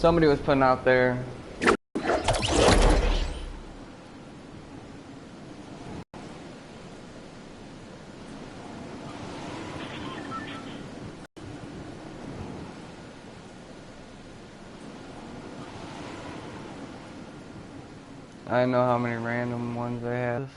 somebody was putting out there. I know how many random ones they have.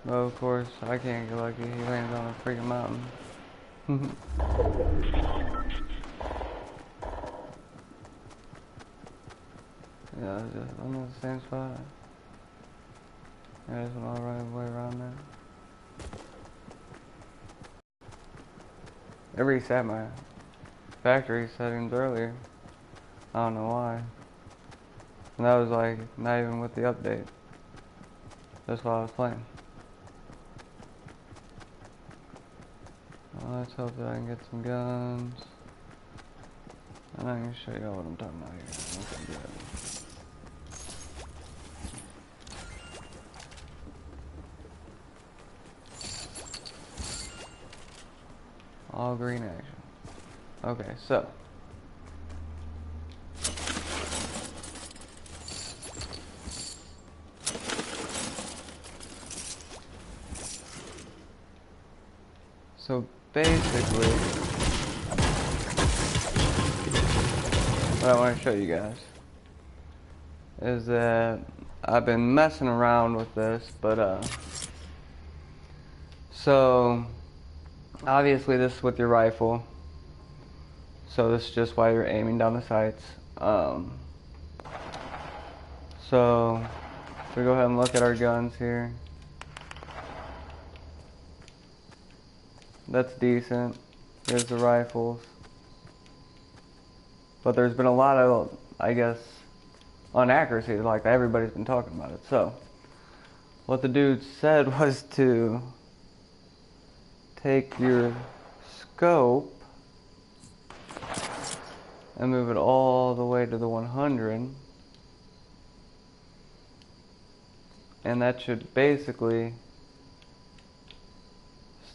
Well, of course, I can't get lucky. He lands on a freaking mountain. Yeah, I'm in the same spot. Yeah, I just went all the right way around there. It reset my factory settings earlier. I don't know why. And that was like not even with the update. That's why I was playing. Well, let's hope that I can get some guns. And I can show you all what I'm talking about here. Okay, good. All green action. Okay, so. So basically, what I want to show you guys is that I've been messing around with this, but so obviously this is with your rifle, so this is just why you're aiming down the sights. So if we go ahead and look at our guns here, that's decent. Here's the rifles. But there's been a lot of, I guess, inaccuracies, like everybody's been talking about it. So what the dude said was to take your scope and move it all the way to the 100, and that should basically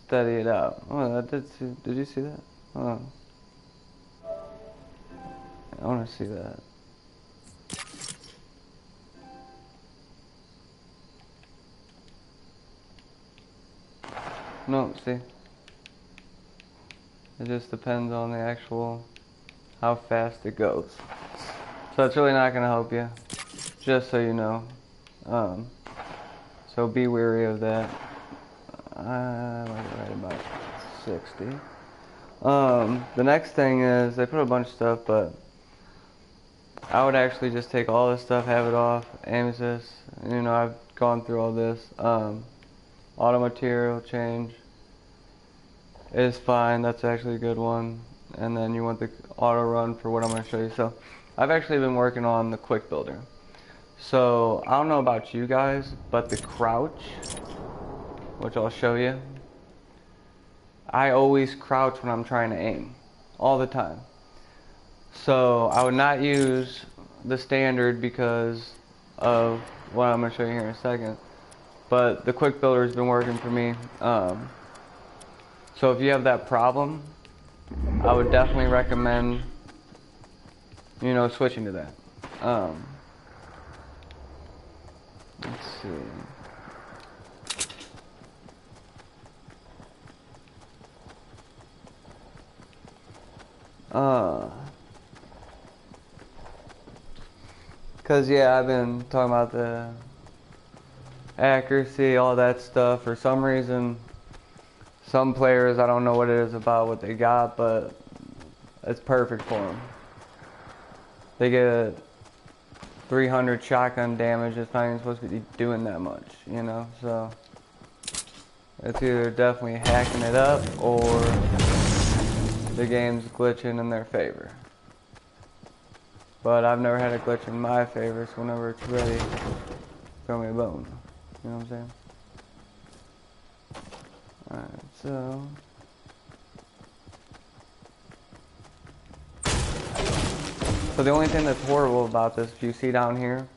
steady it out. Oh, did you see that? Oh, I want to see that. No, see? It just depends on the actual, how fast it goes. So it's really not going to help you, just so you know. So be wary of that. I like it right about 60. The next thing is, they put a bunch of stuff, but I would actually just take all this stuff, have it off, aim assist. You know, I've gone through all this. Auto material change is fine. That's actually a good one. And then you want the auto run for what I'm going to show you. So I've actually been working on the quick builder. So I don't know about you guys, but the crouch, which I'll show you, I always crouch when I'm trying to aim, all the time. So I would not use the standard because of what I'm going to show you here in a second. But the quick builder has been working for me. So if you have that problem, I would definitely recommend, you know, switching to that. Let's see. Cause yeah, I've been talking about the accuracy, all that stuff. For some reason, some players, I don't know what it is about what they got, but it's perfect for them. They get 300 shotgun damage. It's not even supposed to be doing that much, you know. So it's either definitely hacking it up or the game's glitching in their favor. But I've never had a glitch in my favor, so whenever it's ready, throw me a bone. You know what I'm saying? Alright, so... So the only thing that's horrible about this, if you see down here,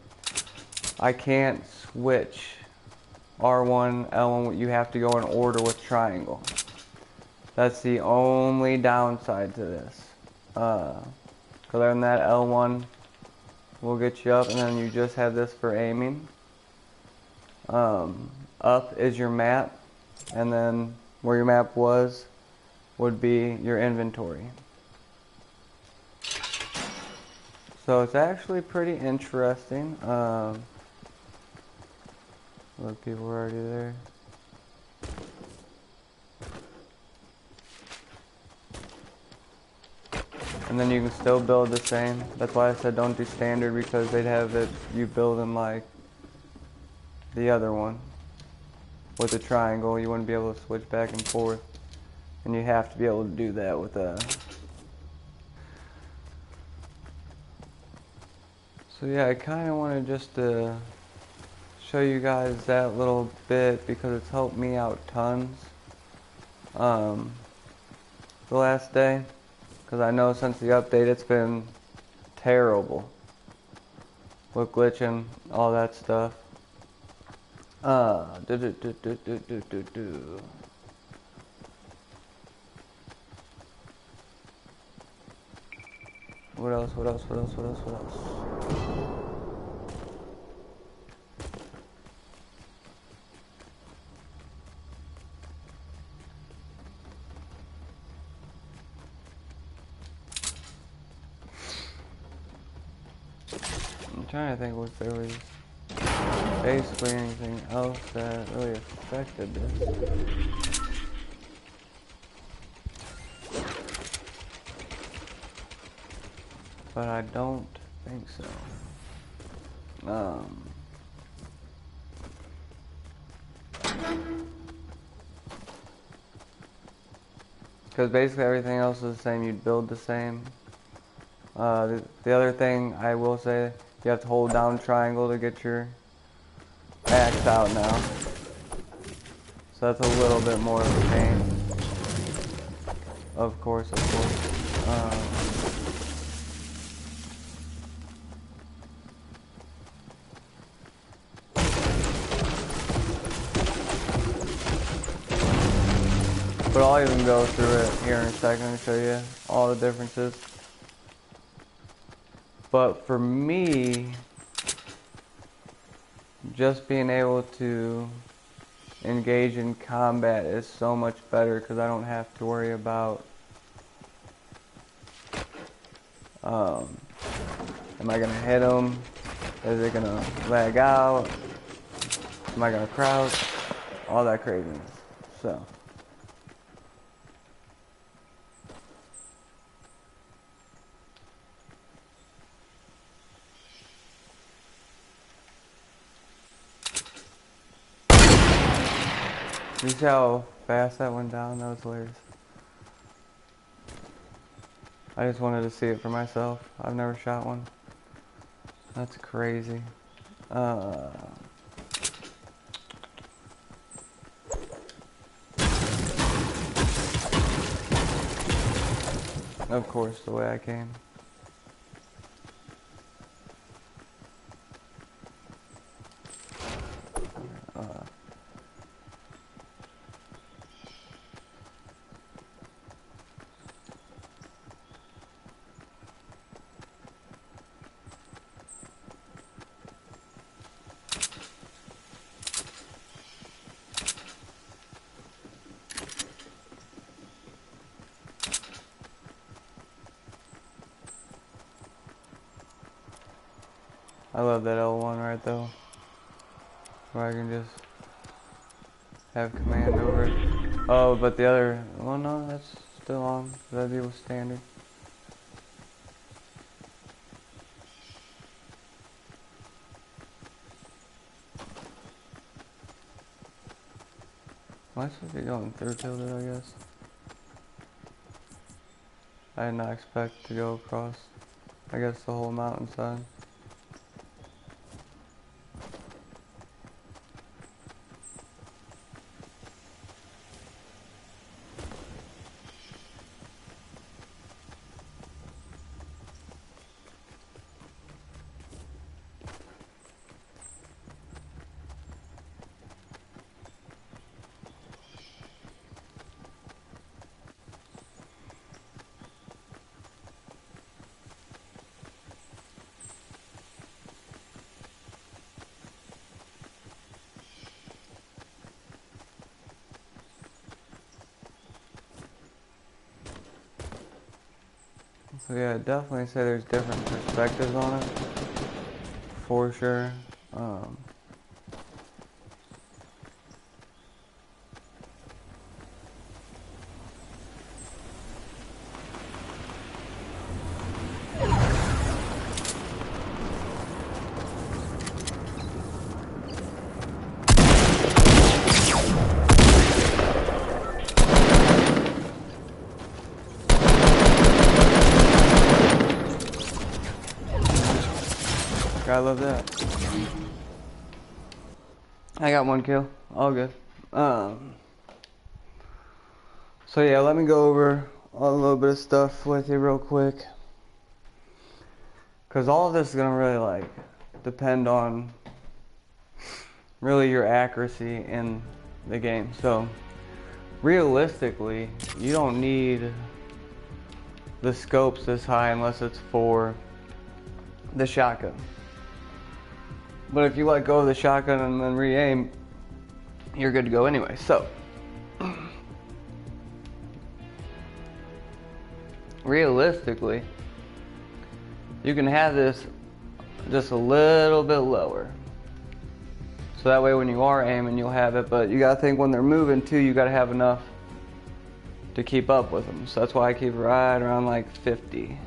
I can't switch R1, L1, you have to go in order with triangle. That's the only downside to this. Other than that, L1 will get you up, and then you just have this for aiming. Up is your map, and then where your map was would be your inventory. So it's actually pretty interesting. Look, people were already there. And then you can still build the same. That's why I said don't do standard, because they'd have it, you build them like the other one. With a triangle, you wouldn't be able to switch back and forth. And you have to be able to do that with a... So yeah, I kind of wanted just to show you guys that little bit because it's helped me out tons the last day, because I know since the update it's been terrible with glitching, all that stuff. What else? I'm trying to think if there was basically anything else that really affected this. But I don't think so. Because basically everything else is the same, you'd build the same. The other thing I will say, you have to hold down triangle to get your axe out now. So that's a little bit more of a pain. Of course. But I'll even go through it here in a second and show you all the differences. But for me, just being able to engage in combat is so much better because I don't have to worry about am I gonna hit him? Is it gonna lag out? Am I gonna crouch? All that craziness. So you see how fast that went down? That was hilarious. I just wanted to see it for myself. I've never shot one. That's crazy. Of course, the way I came. I love that L1 right though, where I can just have command over it. Oh, but the other, well no, that's still on, that'd be with standard. Am I supposed to be going third tilted, I guess? I did not expect to go across, I guess, the whole mountainside. So yeah, I'd definitely say there's different perspectives on it, for sure. I love that. I got 1 kill. All good. So yeah, let me go over a little bit of stuff with you real quick. Because all of this is going to really, like, depend on really your accuracy in the game. So, realistically, you don't need the scopes this high unless it's for the shotgun. But if you let go of the shotgun and then re-aim, you're good to go anyway. So, realistically, you can have this just a little bit lower. So that way when you are aiming, you'll have it. But you gotta think when they're moving too, you gotta have enough to keep up with them. So that's why I keep it right around like 50.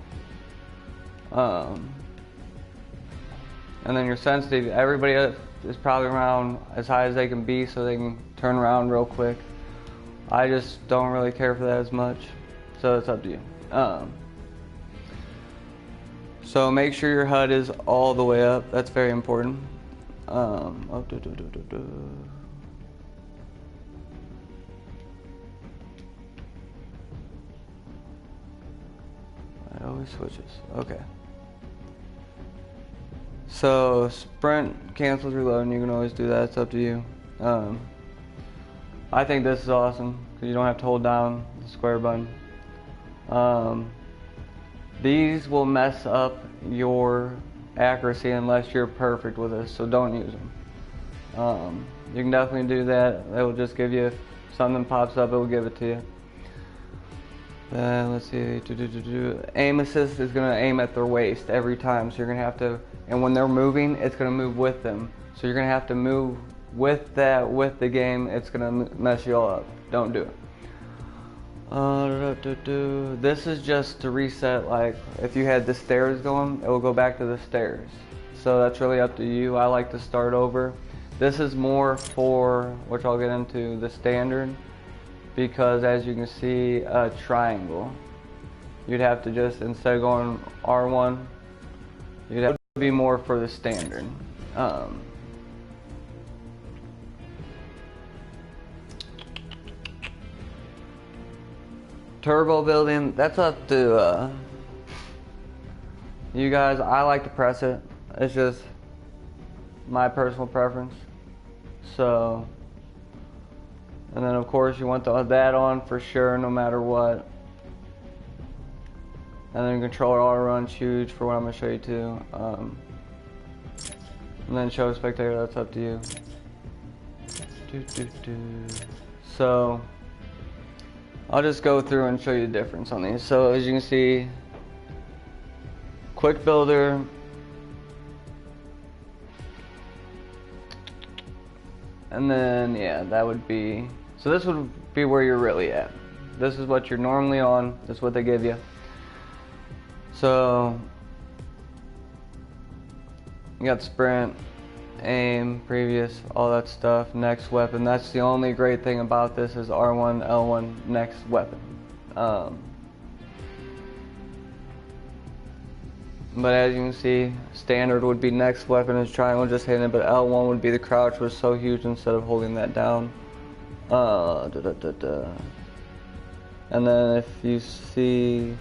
And then your sensitive, everybody is probably around as high as they can be so they can turn around real quick. I just don't really care for that as much. So it's up to you. So make sure your HUD is all the way up. That's very important. It always switches. Okay. So sprint cancels reloading. You can always do that. It's up to you. I think this is awesome because you don't have to hold down the square button. These will mess up your accuracy unless you're perfect with this, so don't use them. You can definitely do that. It will just give you, if something pops up, it will give it to you. Let's see. Aim assist is going to aim at their waist every time, so you're going to have to, and when they're moving, it's going to move with them. So you're going to have to move with that, with the game. It's going to mess you all up. Don't do it. This is just to reset, like if you had the stairs going, it will go back to the stairs. So that's really up to you. I like to start over. This is more for, which I'll get into, the standard, because as you can see, a triangle. You'd have to just, instead of going R1, you'd have to be more for the standard. Turbo building, that's up to you guys. I like to press it. It's just my personal preference. So, and then of course you want that on for sure, no matter what. And then controller auto run's huge for what I'm gonna show you too. And then show spectator, that's up to you. So, I'll just go through and show you the difference on these. So as you can see, quick builder, and then yeah, that would be, so this would be where you're really at. This is what you're normally on. This is what they give you. So you got sprint, aim, previous, all that stuff, next weapon. That's the only great thing about this is R1, L1, next weapon. But as you can see, standard would be next weapon is triangle, just hitting it, but L1 would be the crouch, was so huge instead of holding that down. And then if you see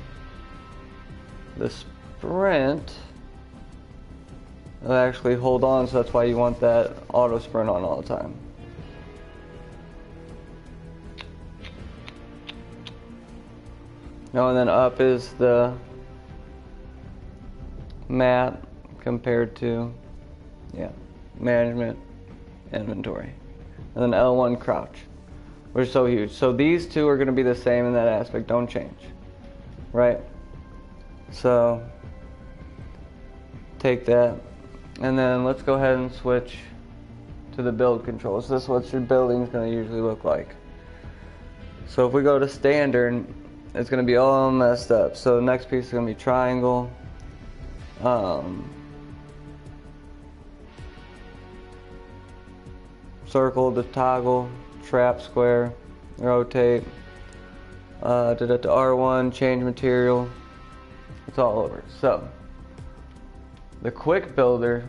the sprint, it'll actually hold on, so that's why you want that auto sprint on all the time. No, and then up is the map compared to, yeah, management, inventory. And then L1 crouch, which is so huge. So these two are going to be the same in that aspect, don't change, right? So take that, and then let's go ahead and switch to the build controls. This is what your building is going to usually look like. So if we go to standard, it's going to be all messed up. So the next piece is going to be triangle. Circle to toggle, trap, square, rotate, to R1, change material. It's all over. So the quick builder,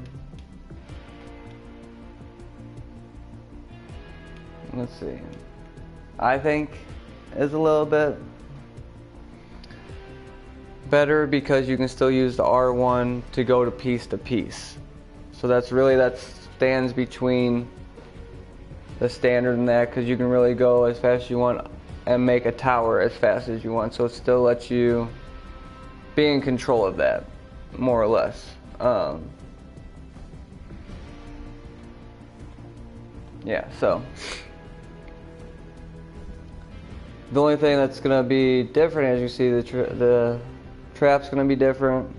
let's see, I think is a little bit better because you can still use the R1 to go to piece. So that's really, that stands between the standard and that, because you can really go as fast as you want and make a tower as fast as you want. So it still lets you be in control of that, more or less. Yeah, so the only thing that's gonna be different, as you see, the trap's gonna be different.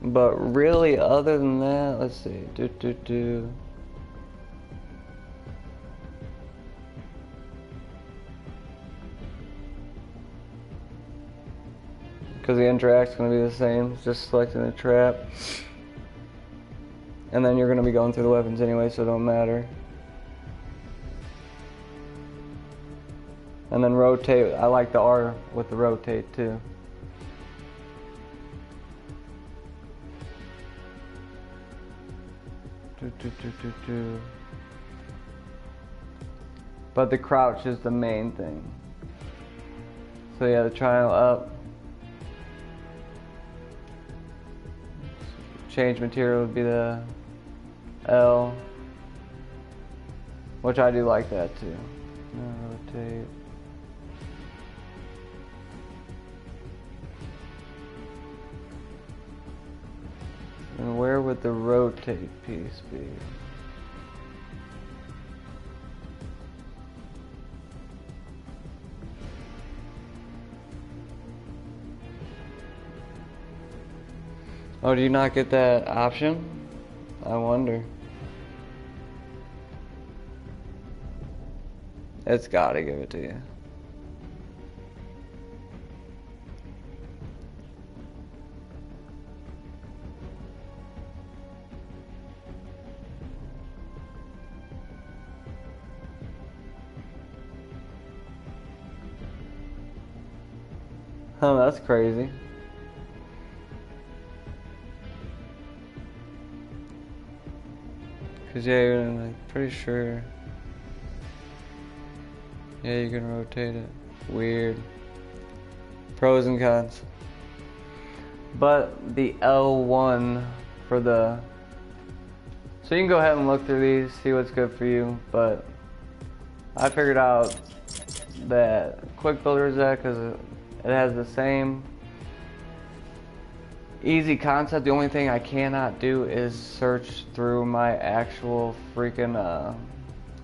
But really, other than that, let's see. Because the interact's going to be the same, it's just selecting the trap. And then you're going to be going through the weapons anyway, so it don't matter. And then rotate, I like the R with the rotate too. But the crouch is the main thing. So yeah, the triangle up. Change material would be the L, which I do like that too. Rotate. And where would the rotate piece be? Oh, do you not get that option? I wonder. It's gotta give it to you. Oh, that's crazy. Cause yeah, you're like pretty sure. Yeah, you can rotate it. Weird. Pros and cons. But the L1 for the. So you can go ahead and look through these, see what's good for you. But I figured out that Quick Builder is that because it has the same easy concept. The only thing I cannot do is search through my actual freaking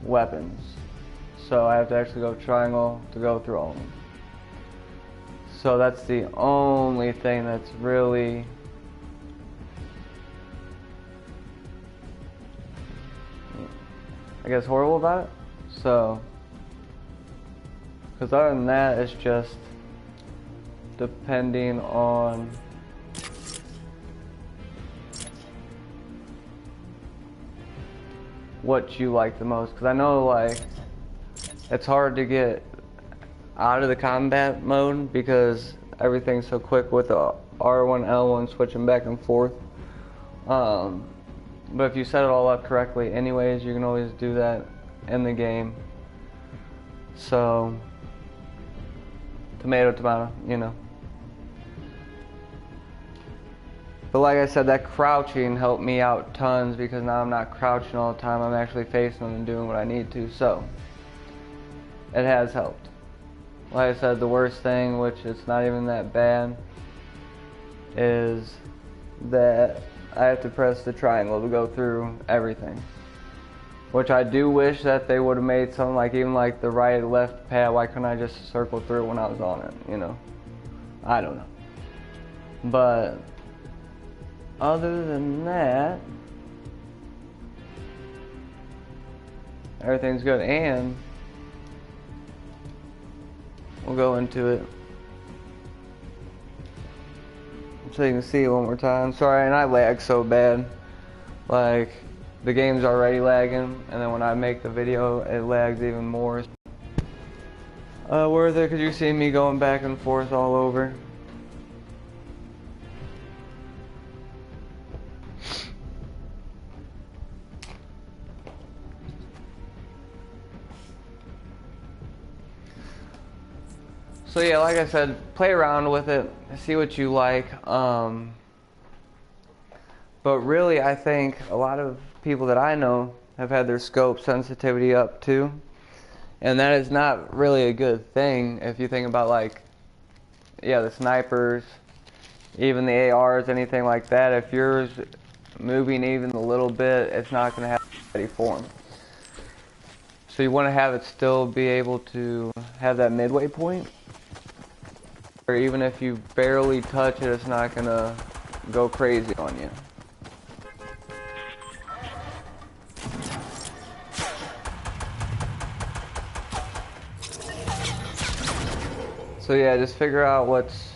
weapons. So I have to actually go triangle to go through all of them. So that's the only thing that's really I guess horrible about it. So because other than that, it's just depending on what you like the most, because I know like it's hard to get out of the combat mode because everything's so quick with the R1, L1 switching back and forth. But if you set it all up correctly anyways, you can always do that in the game. So, tomato, tomato, you know. But like I said, that crouching helped me out tons because now I'm not crouching all the time. I'm actually facing them and doing what I need to. So, it has helped. Like I said, the worst thing, which it's not even that bad, is that I have to press the triangle to go through everything. Which I do wish that they would have made something like even like the right left pad. Why couldn't I just circle through when I was on it, you know? I don't know. But other than that, everything's good. And we'll go into it so you can see it one more time. Sorry, and I lag so bad. Like, the game's already lagging, and then when I make the video, it lags even more. Worth it, because you see me going back and forth all over. So yeah, like I said, play around with it, see what you like. But really, I think a lot of people that I know have had their scope sensitivity up too. And that is not really a good thing if you think about like, yeah, the snipers, even the ARs, anything like that. If yours moving even a little bit, it's not going to have a steady form. So you want to have it still be able to have that midway point. Or even if you barely touch it, it's not going to go crazy on you. So yeah, just figure out what's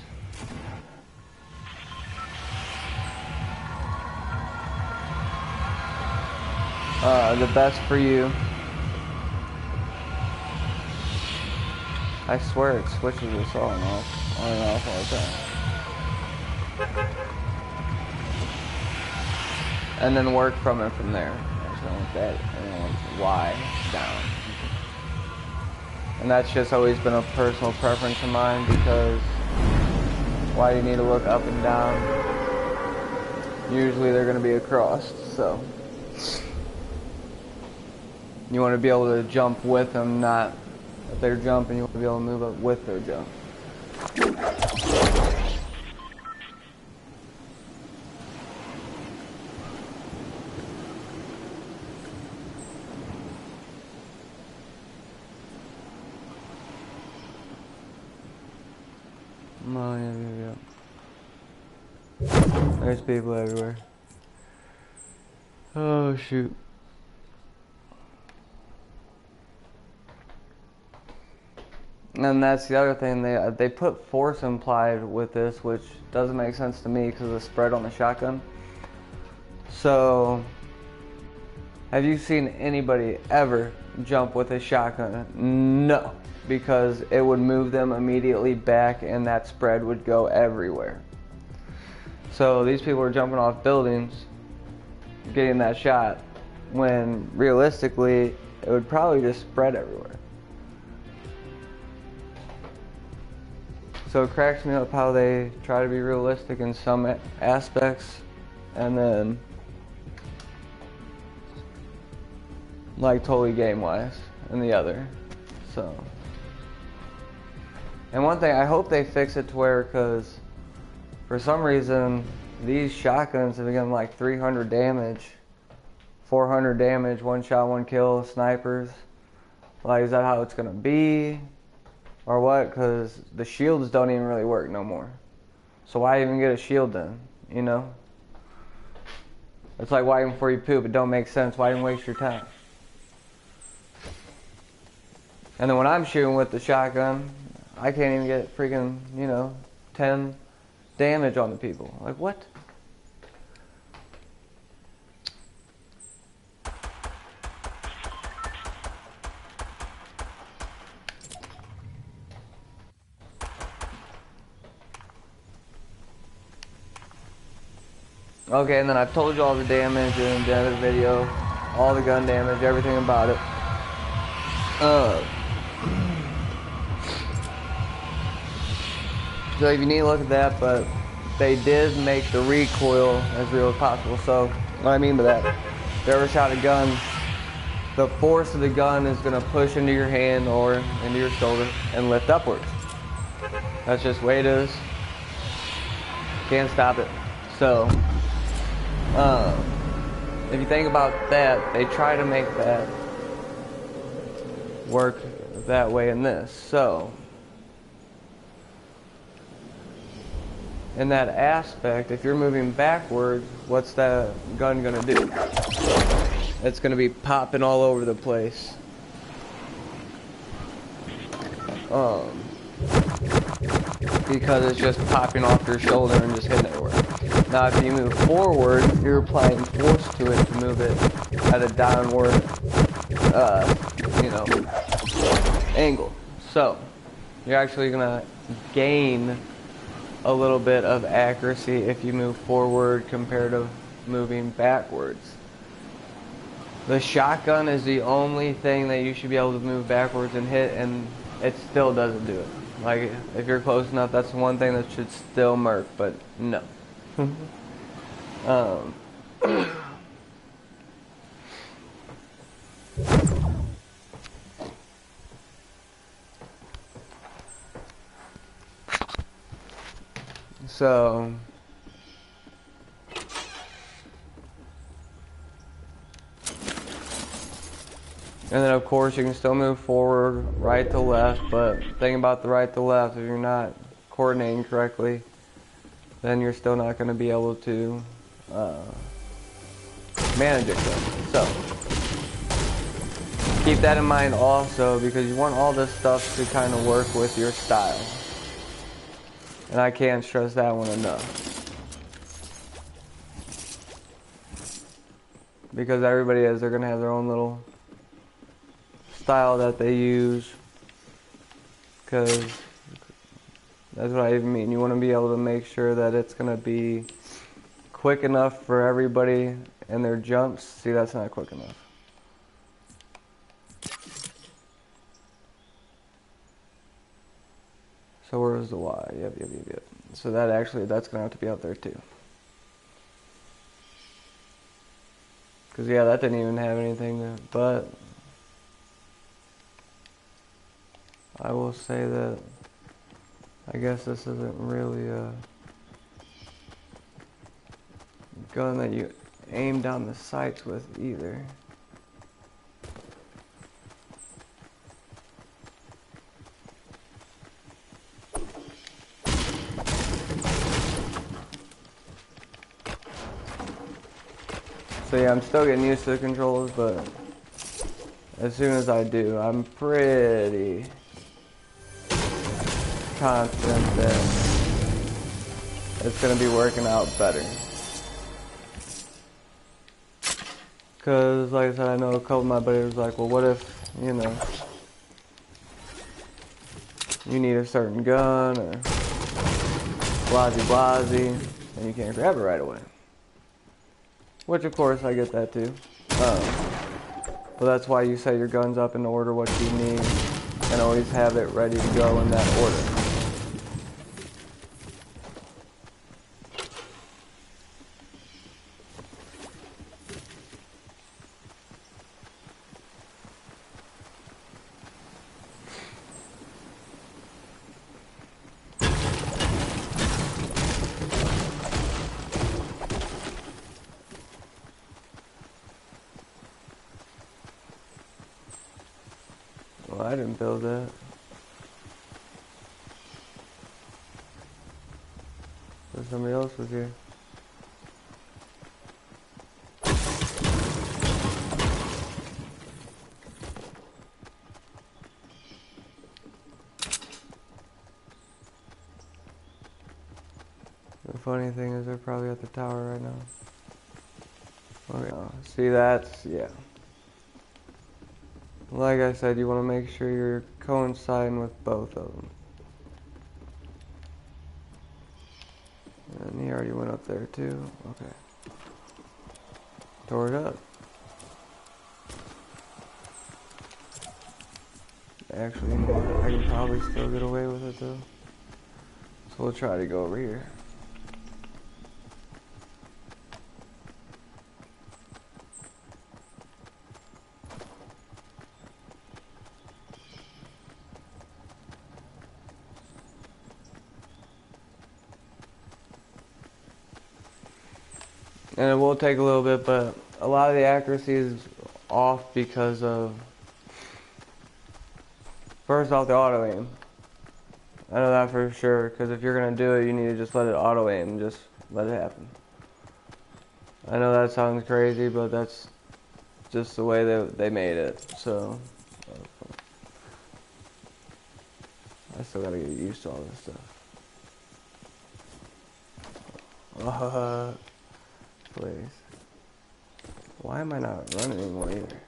the best for you. I swear it switches this on and off all the time. And then work from it from there. So like that, and then like Y down. And that's just always been a personal preference of mine because why do you need to look up and down? Usually they're going to be across, so you want to be able to jump with them, not if they're jumping, you want to be able to move up with their jump. Oh, yeah. There's people everywhere. Oh, shoot. And that's the other thing, they put force implied with this, which doesn't make sense to me because of the spread on the shotgun. So, have you seen anybody ever jump with a shotgun? No, because it would move them immediately back and that spread would go everywhere. So these people are jumping off buildings, getting that shot, when realistically it would probably just spread everywhere. So it cracks me up how they try to be realistic in some aspects and then like totally game wise in the other. So, and one thing, I hope they fix it to where, because for some reason these shotguns have been like 300 damage, 400 damage, one shot, one kill, snipers. Like, is that how it's gonna be? Or what? Because the shields don't even really work no more. So why even get a shield then? You know? It's like why even before you poop, it don't make sense. Why even waste your time? And then when I'm shooting with the shotgun, I can't even get freaking, 10 damage on the people. Like, what? Okay, and then I've told you all the damage in the other video, all the gun damage, everything about it. So if you need to look at that, but they did make the recoil as real as possible. So what I mean by that, if you ever shot a gun, the force of the gun is going to push into your hand or into your shoulder and lift upwards. That's just the way it is. Can't stop it. So if you think about that, they try to make that work that way in this. So in that aspect, if you're moving backwards, what's that gun gonna do? It's gonna be popping all over the place. Because it's just popping off your shoulder and just hitting everywhere. Now if you move forward, you're applying force to it to move it at a downward, angle. So you're actually gonna gain a little bit of accuracy if you move forward compared to moving backwards. The shotgun is the only thing that you should be able to move backwards and hit, and it still doesn't do it. Like, if you're close enough, that's one thing that should still murk, but no. So and then of course you can still move forward, right to left, but the thing about the right to left, if you're not coordinating correctly, then you're still not going to be able to manage it correctly. So keep that in mind also, because you want all this stuff to kind of work with your style. And I can't stress that one enough. Because everybody they're going to have their own little style that they use. Because that's what I even mean. You want to be able to make sure that it's going to be quick enough for everybody and their jumps. See, that's not quick enough. So where's the Y? Yep. So that's going to have to be out there too. Because yeah, that didn't even have anything but I will say that I guess this isn't really a gun that you aim down the sights with either. So yeah, I'm still getting used to the controls, but as soon as I do, I'm pretty confident that it's going to be working out better. Because, like I said, I know a couple of my buddies were like, well, what if, you need a certain gun, or blasey, and you can't grab it right away. Which, of course, I get that too. But that's why you set your guns up in order what you need, and always have it ready to go in that order. Well, I didn't build that. So somebody else was here. The funny thing is they're probably at the tower right now. Okay, see, that's, yeah. Like I said, you want to make sure you're coinciding with both of them. And he already went up there too. Okay. Tore it up. Actually, you know what? I can probably still get away with it though. So we'll try to go over here. And it will take a little bit, but a lot of the accuracy is off because of, first off, the auto aim. I know that for sure, because if you're going to do it, you need to just let it auto aim, just let it happen. I know that sounds crazy, but that's just the way they made it, so I still got to get used to all this stuff. Please. Why am I not running anymore either?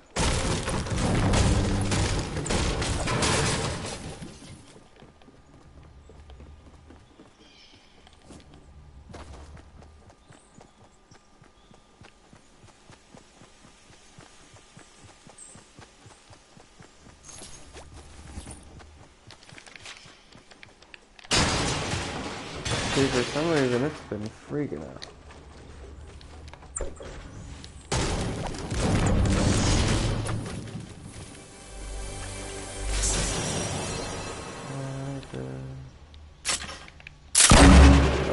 See, for some reason it's been freaking out.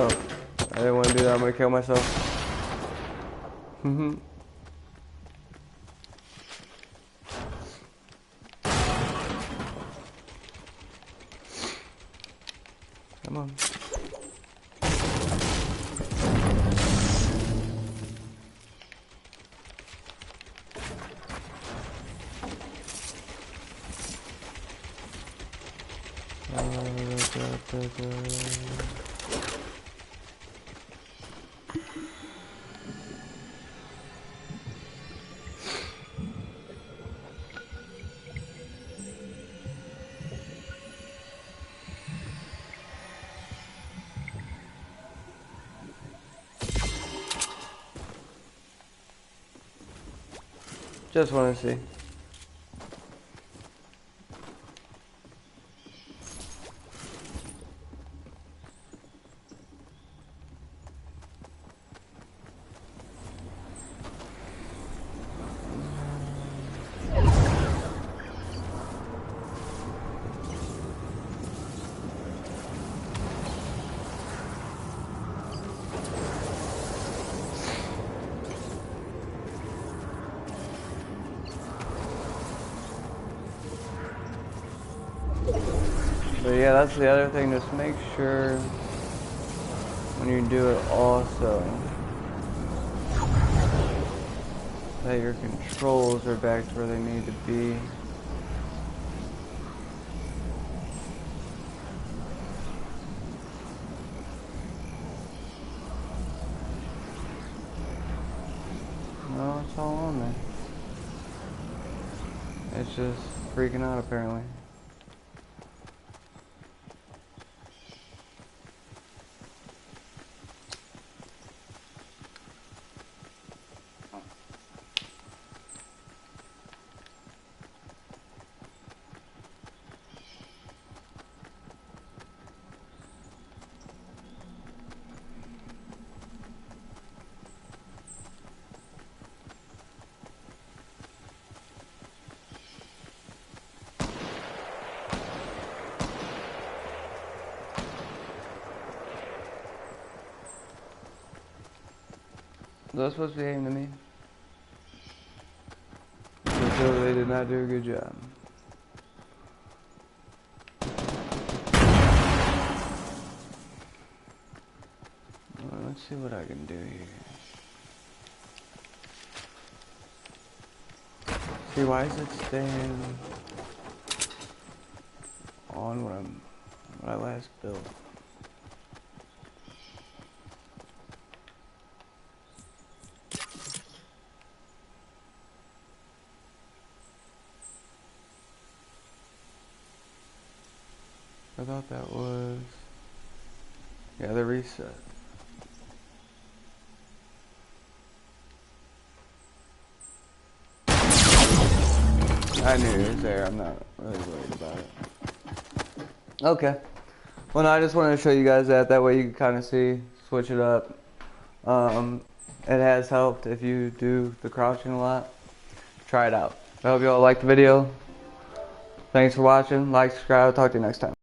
Oh, I didn't want to do that. I'm gonna kill myself. Come on. Just want to see. But yeah, that's the other thing, just make sure when you do it also that your controls are back to where they need to be. No, it's all on there. It's just freaking out apparently. Was that supposed to be aimed at me? So they did not do a good job. Well, let's see what I can do here. See, why is it staying on when I last built? I thought that was, yeah, the reset. I knew it was there. I'm not really worried about it. Okay. Well, no, I just wanted to show you guys that. That way you can kind of see, switch it up. It has helped if you do the crouching a lot. Try it out. I hope you all liked the video. Thanks for watching. Like, subscribe. Talk to you next time.